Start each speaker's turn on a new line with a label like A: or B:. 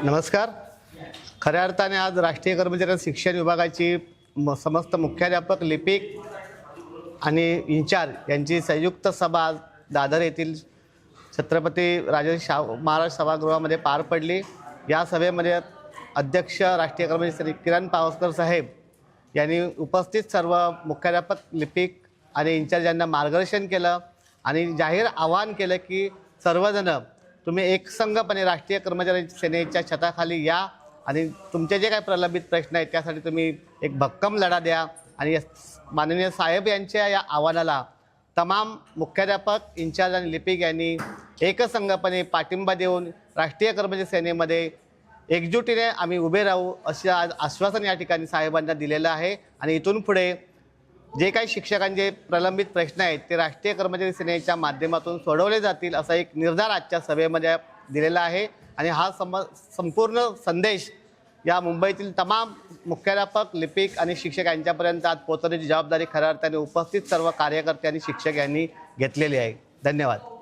A: नमस्कार। खऱ्या अर्थाने आज राष्ट्रीय कर्मचारी शिक्षण विभागाची समस्त मुख्याध्यापक, लिपिक आणि इंचार्ज यांची संयुक्त सभा आज दादर येथील छत्रपती महाराज सभागृहामध्ये पार पडली। या सभेमध्ये अध्यक्ष राष्ट्रीय कर्मचारी किरण पावसकर साहेब यांनी उपस्थित सर्व मुख्याध्यापक, लिपिक आणि इंचार्ज यांना मार्गदर्शन केलं आणि जाहीर आवाहन केलं की सर्वजण तुम्ही एकसंघपणे राष्ट्रीय कर्मचारी सेनेच्या छताखाली या आणि तुमचे जे काही प्रलंबित प्रश्न आहेत त्यासाठी तुम्ही एक भक्कम लढा द्या। आणि माननीय साहेब यांच्या या आव्हानाला तमाम मुख्याध्यापक, इंचार्ज आणि लिपिक यांनी एकसंघपणे पाठिंबा देऊन राष्ट्रीय कर्मचारी सेनेमध्ये एकजुटीने आम्ही उभे राहू असे आज आश्वासन या ठिकाणी साहेबांना दिलेलं आहे। आणि इथून पुढे जे काही शिक्षकांचे प्रलंबित प्रश्न आहेत ते राष्ट्रीय कर्मचारी सेनेच्या माध्यमातून सोडवले जातील असा एक निर्धार आजच्या सभेमध्ये दिलेला आहे। आणि हा संपूर्ण संदेश या मुंबईतील तमाम मुख्याध्यापक, लिपिक आणि शिक्षक यांच्यापर्यंत आज पोहोचवण्याची जबाबदारी खऱ्या अर्थाने उपस्थित सर्व कार्यकर्ते आणि शिक्षक यांनी घेतलेली आहे। धन्यवाद।